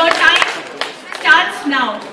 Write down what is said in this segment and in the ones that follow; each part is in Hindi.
Your time starts now.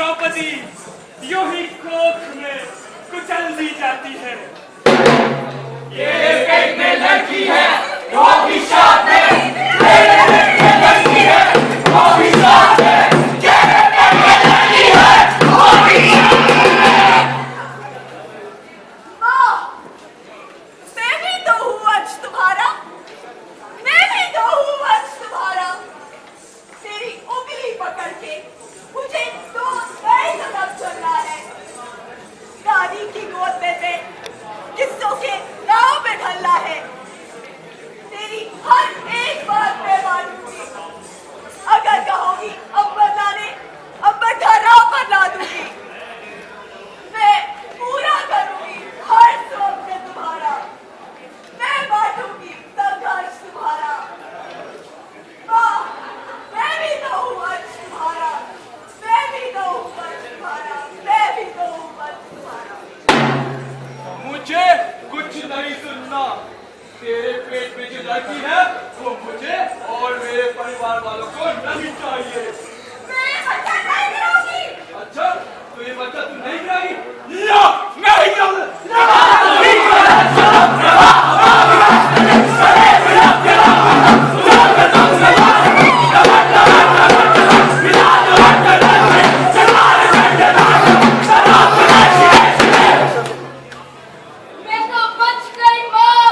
Draupadi यूं ही कोख में कुचल दी जाती है। ये पेट में लड़की है, वो भी शाद है। मेरे पेट में लड़की है, वो भी शाद है। तेरे पेट में लड़की है, वो भी शाद है। माँ, मैं भी तो हूँ वंश तुम्हारा, मैं भी तो हूँ वंश तुम्हारा। तेरी उंगली पकड़ के मुझे तो नए कदम चलना है। दादी की गोद में से किस्सों के नाव में ढलना है। तेरी हर एक बात मैं मानूंगी। अगर कहोगी अब्बर लाने, अब्बर धरा पर ला दूंगी। मैं पूरा करूंगी हर स्वप्न तुम्हारा। मैं बांटूंगी संघर्ष तुम्हारा। माँ, मैं भी तो हूँ वंश तुम्हारा, मैं भी तो हूँ वंश तुम्हारा, मैं भी तो हूँ वंश तुम्हारा। मुझे कुछ नहीं सुनना। तेरे पेट में जो लड़की है वो मुझे और मेरे परिवार वालों को नहीं चाहिए। मैं ये बच्चा नहीं गिराऊंगी। अच्छा, तो ये बच्चा तू नहीं गिराएगी? ला, मैं ही गिराऊंगा। मैं तो बच गई माँ,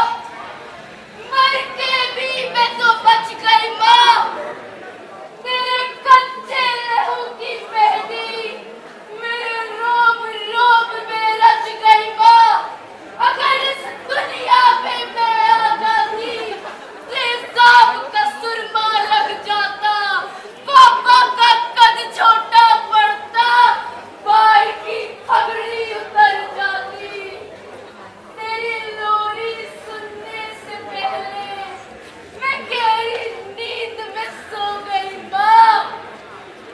मर के भी मैं तो बच गई माँ। तेरे कच्चे लहू की मेहंदी मेरे रोम रोम में रच गई माँ। अगर इस दुनिया पे मैं आ जाती, तेजाब का सुरमा लग जाता, पापा का कद छोटा पड़ता, भाई की पगड़ी उतर जाती। तेरी लोरी सुनने से पहले मैं गहरी नींद में सो गई माँ।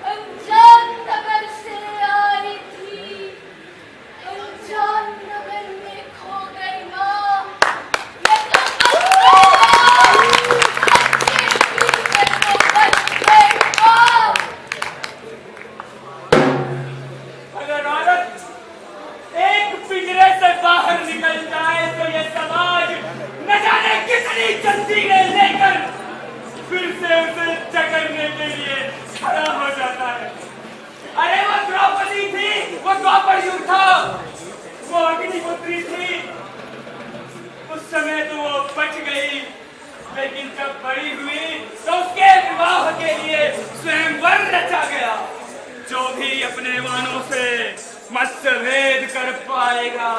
अनजान नगर से आई थी, अनजान नगर में खो गई माँ। मैं तो बच गई माँ। अगर औरत एक पिंजरे से बाहर निकल जाए तो ये समाज न जाने कितनी जंजीरें लेकर फिर से उसे जकड़ने के लिए खड़ा हो जाता है। अरे वो द्रौपदी थी, वो द्वापर युग था, वो अग्निपुत्री थी। उस समय तो वो बच गई, लेकिन जब बड़ी हुई तो उसके विवाह के लिए स्वयंवर रचा गया। जो भी अपने वानों से मत्स्यभेद कर पाएगा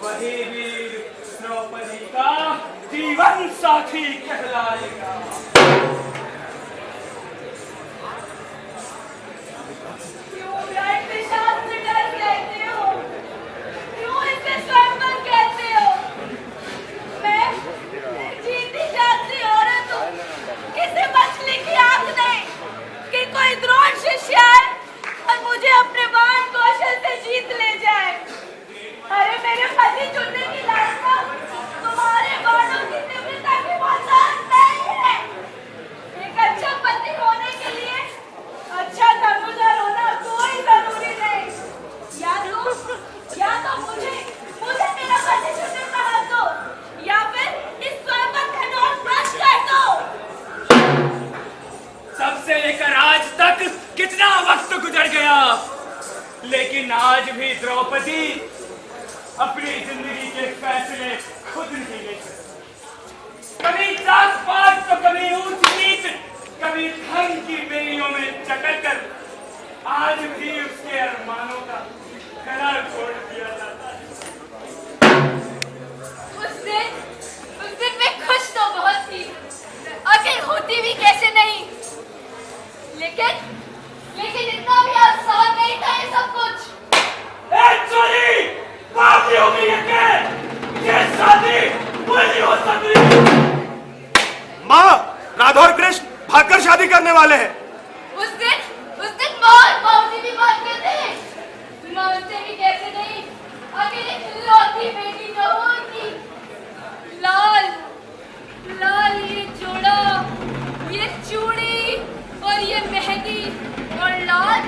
वही वीर द्रौपदी का जीवन साथी कहलाएगा। क्यों लड़ते शास्त्र डर कहते हो? क्यों इसे स्वयंवर कहते हो? मैं जीती जागती औरत हूँ। किसी मछली की आंख नहीं कि कोई द्रोण शिष्य आए और मुझे अपने बाण कौशल से जीत ले जाए। अरे मेरे पति चुनने की लालसा तुम्हारे बाणों की तीव्रता की पहचान नहीं है। एक अच्छा पति होने के लिए अच्छा धनुर्धर होना कोई जरूरी नहीं। या तो मुझे मेरा पति चुनने का हक दो, या फिर इस स्वयंवर का नौक बंद कर दो। तब से लेकर आज तक कितना वक्त गुजर गया, लेकिन आज भी द्रौपदी अपनी जिंदगी के फैसले खुद नहीं ले सकती। कभी जात पात तो कभी ऊंच नीच, कभी धन की बेड़ियों में जकड़कर आज भी उसके अरमानों का गला घोट दिया जाता है। उस दिन मैं खुश तो बहुत थी, आखिर होती भी कैसे नहीं। लेकिन इतना भी आसान नहीं था ये सब कुछ। बात होगी ये शादी पूरी हो सकती। माँ, राधा और कृष्ण भागकर शादी करने वाले हैं। उस दिन माँ और बाबूजी भी बात करते हैं। मानते भी कैसे नहीं, आखिर इकलौती बेटी जो होगी। लाल ये जोड़ा, ये चूड़ी और ये मेहंदी और लाल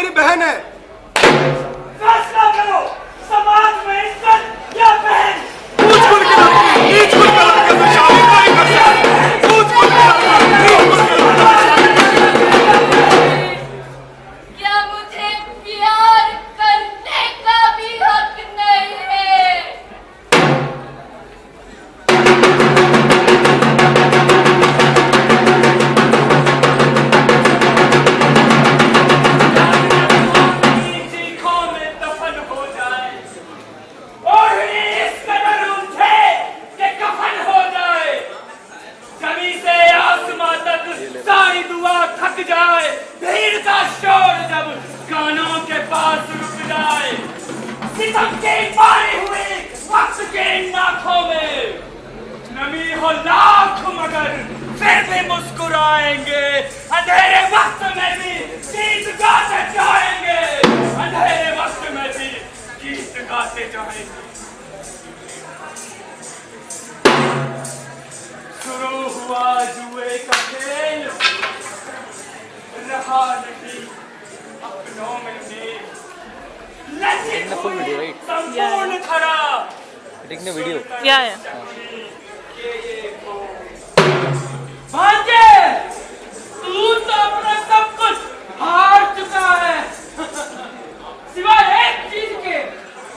मेरी बहन है। फैसला करो, समाज में इज्जत या बहन। ऊंच कुल के लड़की नीच कुल के लड़के से शादी नहीं कर सकती। ऊंच कुल के लड़का नीच कुल के लड़के से शादी नहीं कर सकती। क्या मुझे प्यार करने का भी हक नहीं है? चीखों में दफन हो जाए और इस कदर उठे कि कफन हो जाए। जमीन से आसमां तक सारी दुआ थक जाए। भीड़ का शोर जब कानों के पास रुक जाए। सितम के मारे हुए वक्त के नाखों में नमी हो लाख मगर फिर भी मुस्कुराएंगे। अंधेरे वक्त में भी गीत गाते जाएंगे। अंधेरे वक्त में भी गीत गाते जाएंगे। शुरू हुआ जुए का खेल, रहा नहीं अपनों में मेल। लज्जित full video, हुए right? संपूर्ण खरा Taking a video. Yeah. भांजे, तू तो अपना सब कुछ हार चुका है सिवाय एक चीज के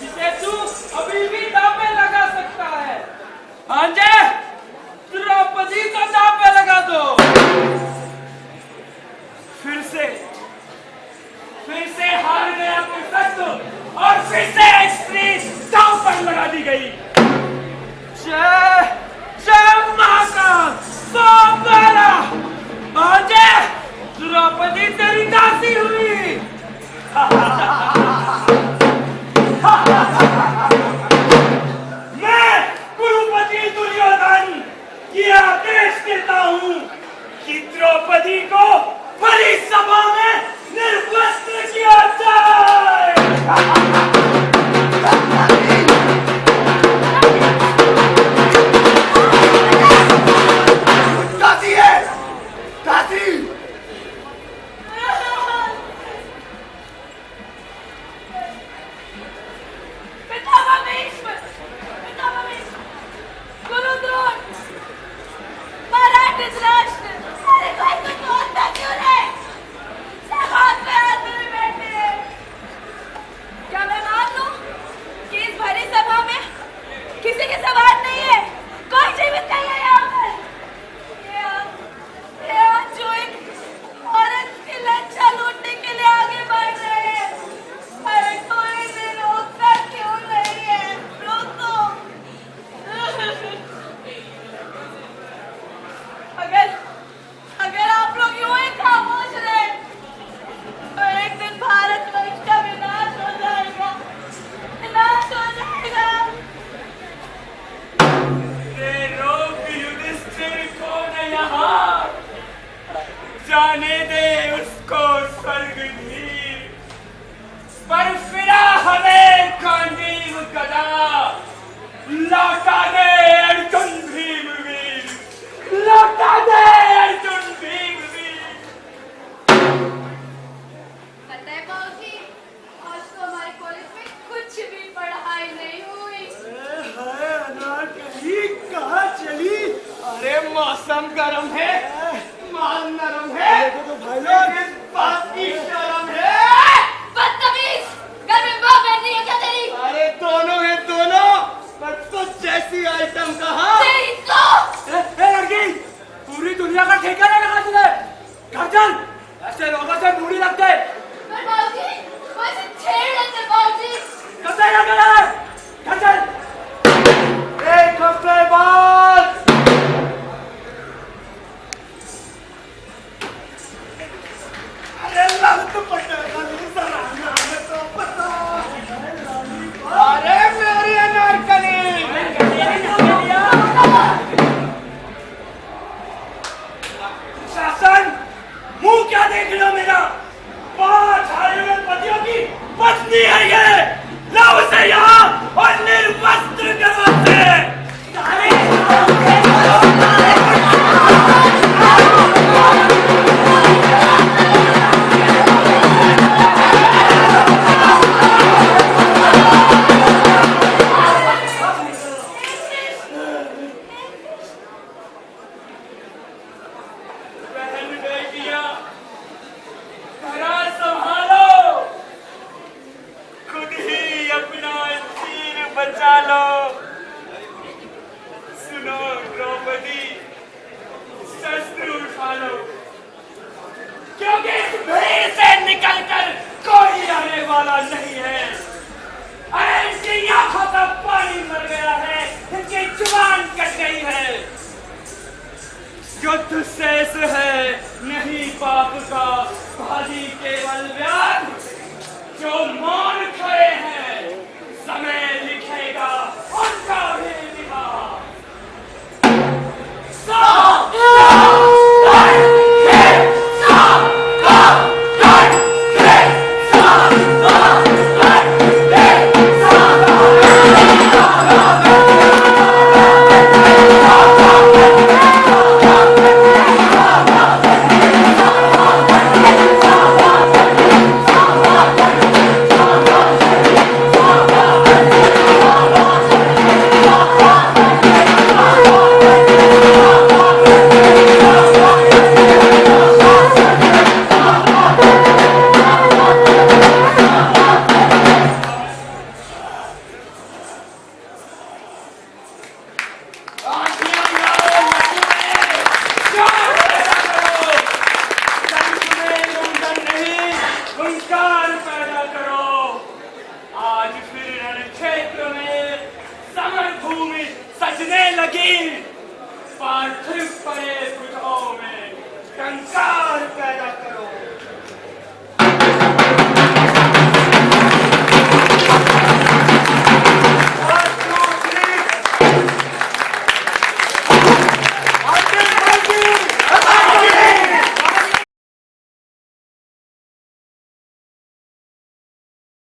जिसे तू अभी भी दांव लगा सकता है। भांजे, द्रौपदी को दांव लगा दो। फिर से हार गया पुरुषत्व और फिर से एक स्त्री दांव पर लगा दी गई। जय महाकाल बाबा। भांजे, द्रौपदी तेरी दासी हुई। मैं कुरुपति दुर्योधन ये आदेश देता हूँ कि द्रौपदी को बड़ी सभा में निर्वस्त्र किया जाए। दासी है, दासी। पितामह भीष्म, गुरु द्रोण, महाराज धृतराष्ट्र, अरे भाई तुम तो अंधा क्यों रहे? सब हाथ पे हाथ मेरे बैठे हैं। क्या मैं मान लूं कि इस भरी सभा में किसी के सवाल नहीं है, कोई जीवित नहीं है यहाँ पर? ये आज जो एक औरत की लज्जा लूटने के लिए आगे बढ़ रहे हैं, अरे कोई भी रोकता क्यों नहीं है? रोको। अगर आप लोग यूं ही खामोश रहे तो एक दिन भारतवर्ष का विनाश हो जाएगा, विनाश हो जाएगा। ये रोक युधिष्ठिर को न यहाँ, जाने दे उसको स्वर्ग नीर। पर फिरा हमें गांडीव गदा, लौटा दे अर्जुन भीमवीर, लौटा दे अर्जुन भीमवीर। पता है बाबूजी, आज तो हमारे कॉलेज में कुछ भी पढ़ाई नहीं हुई। कहाँ चली? अरे मौसम गर्म है, माल नरम है, लेकिन बात की शर्म है। बदतमीज, घर में माँ बहन नहीं है क्या तेरी? अरे दोनों है दोनों, पर तुझ जैसी आइटम कहाँ? तेरी तो लड़की, पूरी दुनिया का ठेका नहीं लगा तुझे। घर चल, ऐसे लोगों से दूरी रख दे। पर बाबूजी, वो ऐसे छेड़ लेते बाबूजी। कब तक लगा है? घर चल। एक हफ्ते बाद अरे लंत पटेगा नहीं सराहना में तो पता। अरे मेरी अनारकली, शासन मुंह क्या देख रहे हो मेरा? 5 हारे में पतियों की पत्नी है ये। लाओ उसे यहाँ और निर्वस्त्र करो उसे। लो, क्योंकि इस भीड़ से निकलकर कोई आने वाला नहीं है। अरे इनकी आंखों का पानी मर गया है, इनकी जुबान कट गई है। युद्ध शेष है नहीं पाप का भाजी केवल व्याध, जो मौन खड़े हैं समय लिखेगा उनका भी विवाह। पार्थिव पड़े बुझाओं में कंकार पैदा करो।